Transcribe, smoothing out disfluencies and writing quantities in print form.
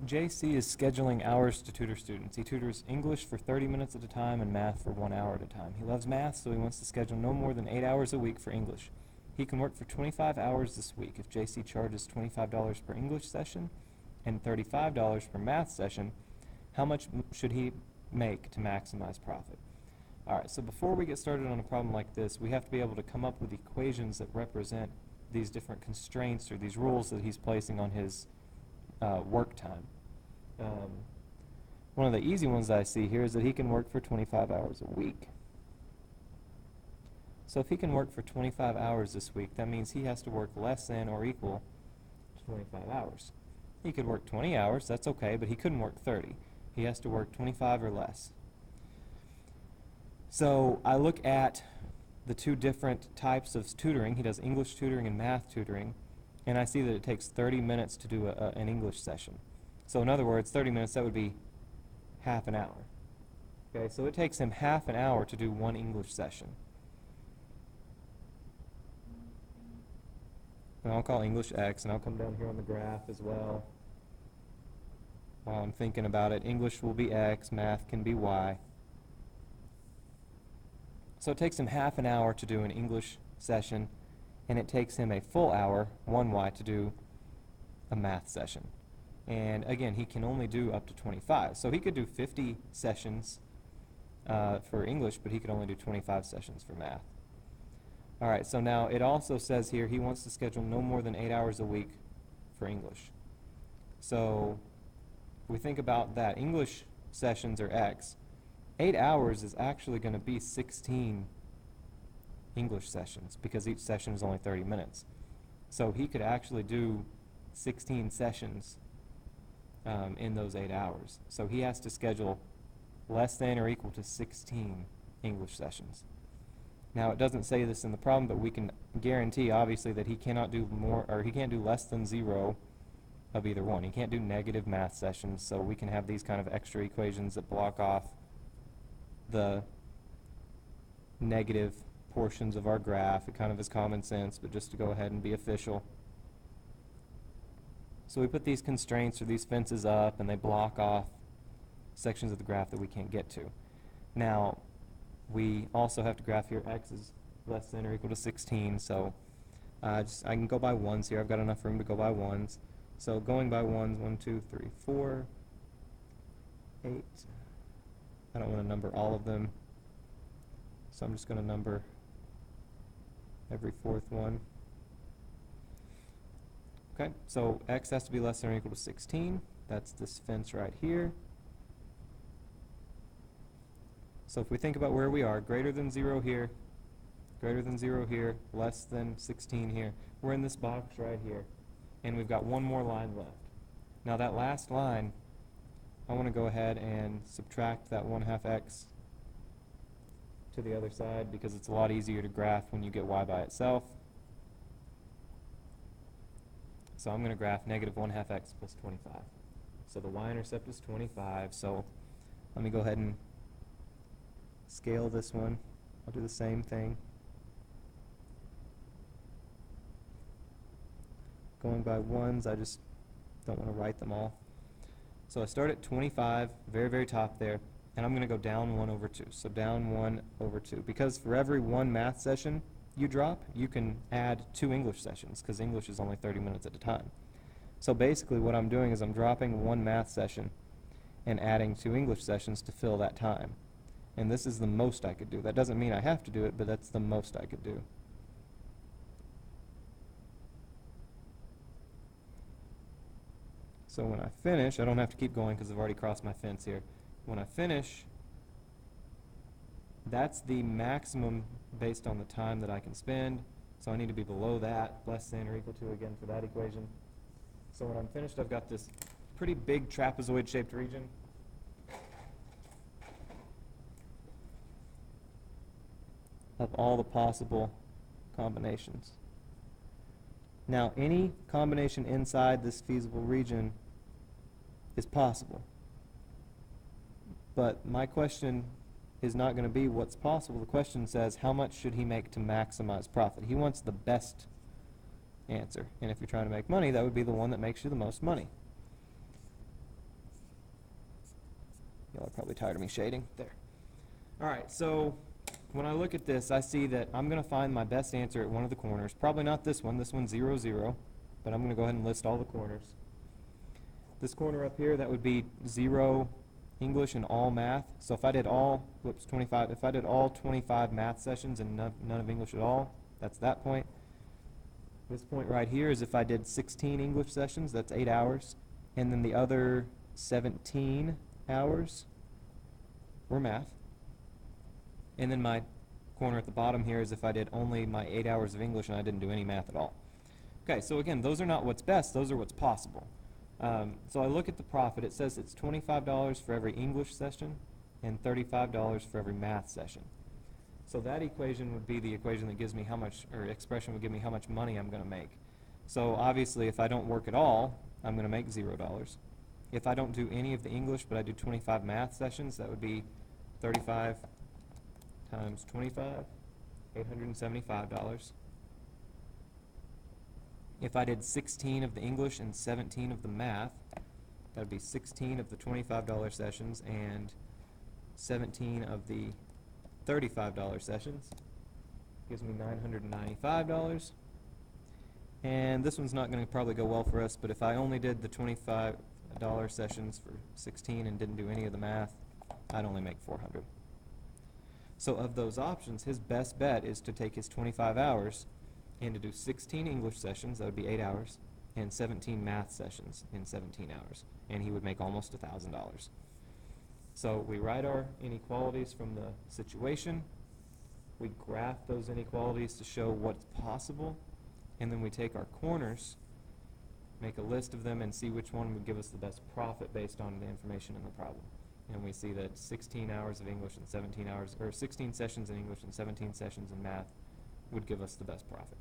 JC is scheduling hours to tutor students. He tutors English for 30 minutes at a time and math for 1 hour at a time. He loves math, so he wants to schedule no more than 8 hours a week for English. He can work for 25 hours this week. If JC charges $25 per English session and $35 per math session, how much should he make to maximize profit? All right, so before we get started on a problem like this, we have to be able to come up with equations that represent these different constraints or these rules that he's placing on his work time. One of the easy ones that I see here is that he can work for 25 hours a week. So if he can work for 25 hours this week, that means he has to work less than or equal to 25 hours. He could work 20 hours, that's okay, but he couldn't work 30. He has to work 25 or less. So I look at the two different types of tutoring. He does English tutoring and math tutoring, and I see that it takes 30 minutes to do an English session. So in other words, 30 minutes, that would be half an hour. Okay, so it takes him half an hour to do one English session. And I'll call English X, and I'll come down here on the graph as well. While I'm thinking about it, English will be X, math can be Y. So it takes him half an hour to do an English session, and it takes him a full hour, 1Y, to do a math session. And again, he can only do up to 25. So he could do 50 sessions for English, but he could only do 25 sessions for math. All right, so now it also says here he wants to schedule no more than 8 hours a week for English. So if we think about that, English sessions are X. 8 hours is actually going to be 16 English sessions because each session is only 30 minutes. So he could actually do 16 sessions in those 8 hours. So he has to schedule less than or equal to 16 English sessions. Now it doesn't say this in the problem, but we can guarantee obviously that he cannot do more, or he can't do less than 0 of either one. He can't do negative math sessions, so we can have these kind of extra equations that block off the negative portions of our graph. It kind of is common sense, but just to go ahead and be official. So we put these constraints or these fences up, and they block off sections of the graph that we can't get to. Now, we also have to graph here x is less than or equal to 16, so I can go by ones here. I've got enough room to go by ones. So going by ones, 1, 2, 3, 4, 8. I don't want to number all of them, so I'm just going to number every fourth one. Okay, so x has to be less than or equal to 16. That's this fence right here. So if we think about where we are, greater than 0 here, greater than 0 here, less than 16 here. We're in this box right here, and we've got one more line left. Now that last line, I want to go ahead and subtract that 1/2 x to the other side because it's a lot easier to graph when you get y by itself. So I'm going to graph negative 1/2 x plus 25. So the y-intercept is 25, so let me go ahead and scale this one. I'll do the same thing. Going by ones, I just don't want to write them all. So I start at 25, very, very top there, and I'm going to go down 1 over 2. So down 1 over 2. Because for every one math session you drop, you can add 2 English sessions, because English is only 30 minutes at a time. So basically what I'm doing is I'm dropping 1 math session and adding 2 English sessions to fill that time. And this is the most I could do. That doesn't mean I have to do it, but that's the most I could do. So when I finish, I don't have to keep going because I've already crossed my fence here. When I finish, that's the maximum based on the time that I can spend. So I need to be below that, less than or equal to again for that equation. So when I'm finished, I've got this pretty big trapezoid-shaped region. Of all the possible combinations. Now, any combination inside this feasible region is possible. But my question is not going to be what's possible. The question says, how much should he make to maximize profit? He wants the best answer. And if you're trying to make money, that would be the one that makes you the most money. Y'all are probably tired of me shading. There. All right, so when I look at this, I see that I'm going to find my best answer at one of the corners. Probably not this one. This one's 0, 0. But I'm going to go ahead and list all the corners. This corner up here, that would be 0 English and all math. So if I did all, 25, if I did all 25 math sessions and none of English at all, that's that point. This point right here is if I did 16 English sessions, that's 8 hours. And then the other 17 hours were math. And then my corner at the bottom here is if I did only my 8 hours of English and I didn't do any math at all. Okay, so again, those are not what's best, those are what's possible. So I look at the profit. It says it's $25 for every English session and $35 for every math session. So that equation would be the equation that gives me how much, or expression would give me how much money I'm going to make. So obviously if I don't work at all, I'm going to make $0. If I don't do any of the English but I do 25 math sessions, that would be 35 times 25, $875. If I did 16 of the English and 17 of the math, that would be 16 of the $25 sessions and 17 of the $35 sessions. Gives me $995. And this one's not going to probably go well for us, but if I only did the $25 sessions for 16 and didn't do any of the math, I'd only make $400. So of those options, his best bet is to take his 25 hours and to do 16 English sessions, that would be 8 hours, and 17 math sessions in 17 hours, and he would make almost $1,000. So we write our inequalities from the situation, we graph those inequalities to show what's possible, and then we take our corners, make a list of them, and see which one would give us the best profit based on the information in the problem. And we see that 16 hours of English and 17 hours, or 16 sessions in English and 17 sessions in math would give us the best profit.